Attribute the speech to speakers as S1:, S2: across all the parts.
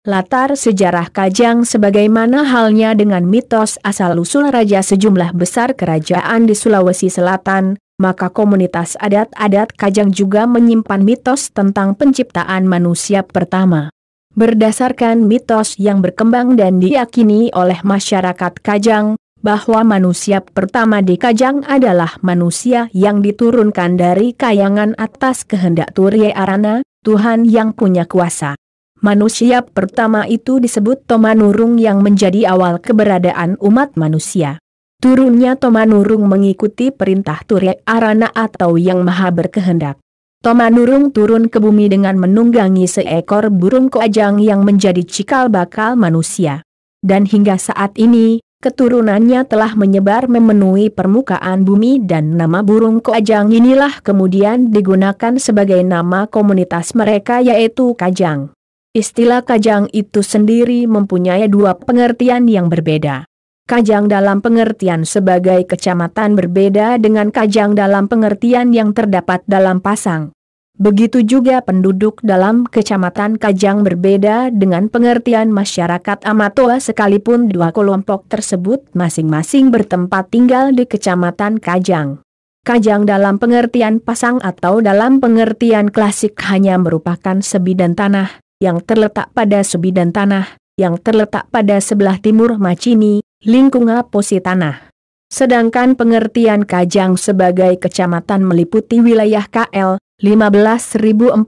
S1: Latar sejarah Kajang sebagaimana halnya dengan mitos asal-usul raja sejumlah besar kerajaan di Sulawesi Selatan, maka komunitas adat-adat Kajang juga menyimpan mitos tentang penciptaan manusia pertama. Berdasarkan mitos yang berkembang dan diyakini oleh masyarakat Kajang, bahwa manusia pertama di Kajang adalah manusia yang diturunkan dari kayangan atas kehendak Turye Arana, Tuhan yang punya kuasa. Manusia pertama itu disebut Tomanurung yang menjadi awal keberadaan umat manusia. Turunnya Tomanurung mengikuti perintah Turye Arana atau Yang Maha Berkehendak. Tomanurung turun ke bumi dengan menunggangi seekor burung Kajang yang menjadi cikal bakal manusia. Dan hingga saat ini, keturunannya telah menyebar memenuhi permukaan bumi dan nama burung Kajang inilah kemudian digunakan sebagai nama komunitas mereka yaitu Kajang. Istilah Kajang itu sendiri mempunyai dua pengertian yang berbeda. Kajang dalam pengertian sebagai kecamatan berbeda dengan Kajang dalam pengertian yang terdapat dalam pasang. Begitu juga penduduk dalam kecamatan Kajang berbeda dengan pengertian masyarakat Amatoa sekalipun dua kelompok tersebut masing-masing bertempat tinggal di kecamatan Kajang. Kajang dalam pengertian pasang atau dalam pengertian klasik hanya merupakan sebidang tanah yang terletak pada sebidang tanah yang terletak pada sebelah timur Macini, lingkungan posi tanah. Sedangkan pengertian Kajang sebagai kecamatan meliputi wilayah KL 15.430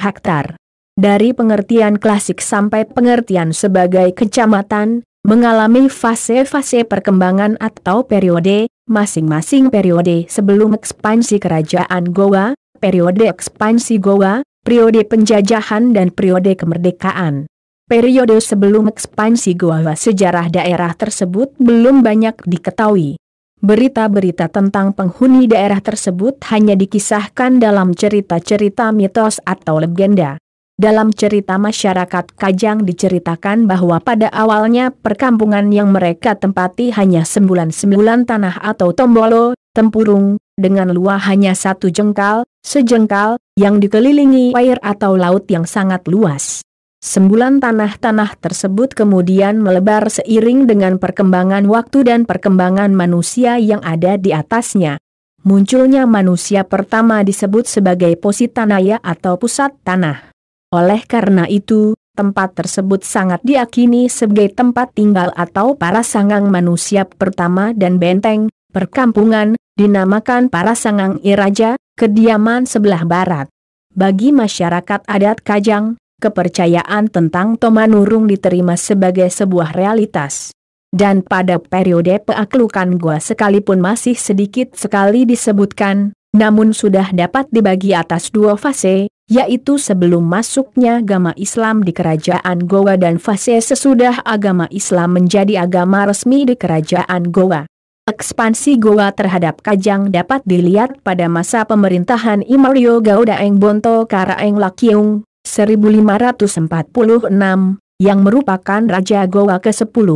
S1: hektar. Dari pengertian klasik sampai pengertian sebagai kecamatan, mengalami fase-fase perkembangan atau periode, masing-masing periode sebelum ekspansi kerajaan Gowa, periode ekspansi Gowa, periode penjajahan dan periode kemerdekaan. Periode sebelum ekspansi Gowa sejarah daerah tersebut belum banyak diketahui. Berita-berita tentang penghuni daerah tersebut hanya dikisahkan dalam cerita-cerita mitos atau legenda. Dalam cerita masyarakat Kajang diceritakan bahwa pada awalnya perkampungan yang mereka tempati hanya sembulan-sembulan tanah atau tombolo, tempurung, dengan luas hanya 1 jengkal, sejengkal, yang dikelilingi air atau laut yang sangat luas. Sembulan tanah-tanah tersebut kemudian melebar seiring dengan perkembangan waktu dan perkembangan manusia yang ada di atasnya. Munculnya manusia pertama disebut sebagai Positanaya atau pusat tanah. Oleh karena itu, tempat tersebut sangat diyakini sebagai tempat tinggal atau para sangang manusia pertama dan benteng, perkampungan, dinamakan para sangang iraja, kediaman sebelah barat. Bagi masyarakat adat Kajang, kepercayaan tentang Tomanurung diterima sebagai sebuah realitas. Dan pada periode peaklukan Goa sekalipun masih sedikit sekali disebutkan, namun sudah dapat dibagi atas 2 fase, yaitu sebelum masuknya agama Islam di kerajaan Goa dan fase sesudah agama Islam menjadi agama resmi di kerajaan Goa. Ekspansi Goa terhadap Kajang dapat dilihat pada masa pemerintahan Imario Gaudaeng Bonto Karaeng Lakiung, 1546, yang merupakan Raja Goa ke-10.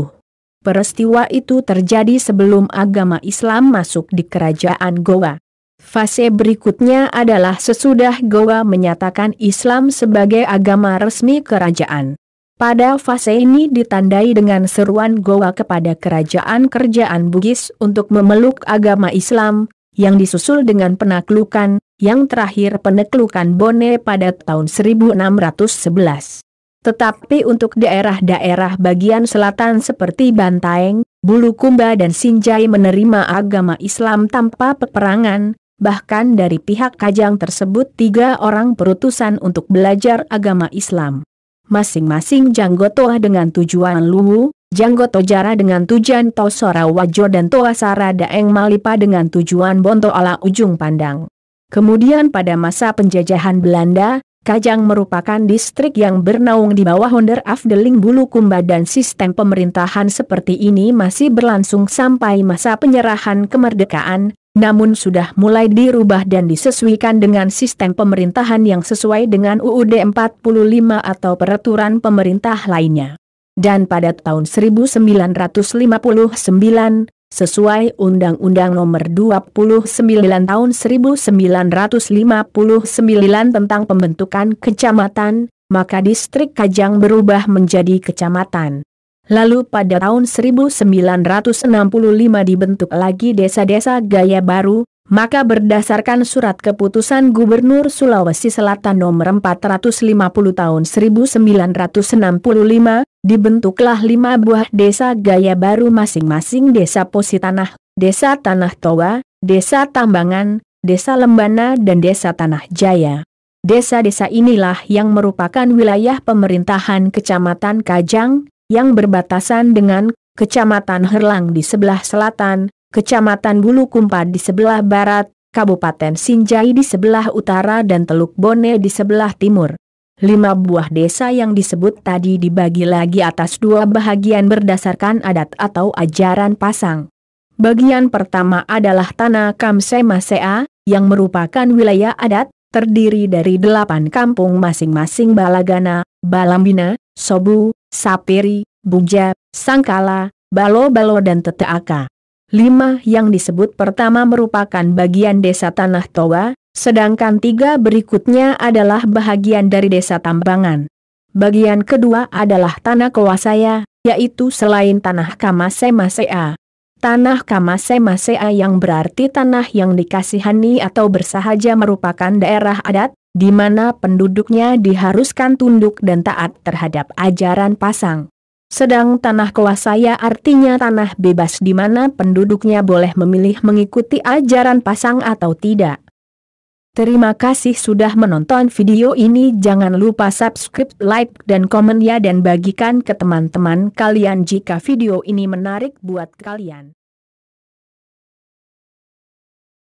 S1: Peristiwa itu terjadi sebelum agama Islam masuk di kerajaan Goa. Fase berikutnya adalah sesudah Goa menyatakan Islam sebagai agama resmi kerajaan. Pada fase ini ditandai dengan seruan Goa kepada kerajaan-kerajaan Bugis untuk memeluk agama Islam, yang disusul dengan penaklukan, yang terakhir penaklukan Bone pada tahun 1611. Tetapi untuk daerah-daerah bagian selatan seperti Bantaeng, Bulukumba dan Sinjai menerima agama Islam tanpa peperangan, bahkan dari pihak Kajang tersebut 3 orang perutusan untuk belajar agama Islam. Masing-masing Janggotoa dengan tujuan Luwu, Janggoto Jara dengan tujuan Tosora Wajo dan Toa Sara Daeng Malipa dengan tujuan Bonto Ala Ujung Pandang. Kemudian pada masa penjajahan Belanda, Kajang merupakan distrik yang bernaung di bawah Onder Afdeling Bulukumba dan sistem pemerintahan seperti ini masih berlangsung sampai masa penyerahan kemerdekaan, namun sudah mulai dirubah dan disesuaikan dengan sistem pemerintahan yang sesuai dengan UUD 45 atau peraturan pemerintah lainnya. Dan pada tahun 1959, sesuai Undang-Undang Nomor 29 Tahun 1959 tentang pembentukan kecamatan, maka distrik Kajang berubah menjadi kecamatan. Lalu pada tahun 1965 dibentuk lagi desa-desa gaya baru, maka berdasarkan surat keputusan Gubernur Sulawesi Selatan nomor 450 tahun 1965, dibentuklah 5 buah desa gaya baru masing-masing Desa Positanah, Desa Tanah Toa, Desa Tambangan, Desa Lembana dan Desa Tanah Jaya. Desa-desa inilah yang merupakan wilayah pemerintahan Kecamatan Kajang, yang berbatasan dengan Kecamatan Herlang di sebelah selatan, Kecamatan Bulukumpa di sebelah barat, Kabupaten Sinjai di sebelah utara dan Teluk Bone di sebelah timur. 5 buah desa yang disebut tadi dibagi lagi atas 2 bahagian berdasarkan adat atau ajaran pasang. Bagian pertama adalah Tanah Kamsemasea, yang merupakan wilayah adat, terdiri dari 8 kampung masing-masing Balagana, Balambina, Sobu, Sapiri, Buja, Sangkala, Balo-Balo dan Teteaka. 5 yang disebut pertama merupakan bagian Desa Tanah Toa, sedangkan 3 berikutnya adalah bahagian dari Desa Tambangan. Bagian kedua adalah Tanah Kawasaya, yaitu selain Tanah Kamasemasea. Tanah Kamasemasea yang berarti tanah yang dikasihani atau bersahaja merupakan daerah adat, di mana penduduknya diharuskan tunduk dan taat terhadap ajaran pasang. Sedang Tanah Kawasaya artinya tanah bebas di mana penduduknya boleh memilih mengikuti ajaran pasang atau tidak. Terima kasih sudah menonton video ini. Jangan lupa subscribe, like, dan komen ya, dan bagikan ke teman-teman kalian jika video ini menarik buat kalian.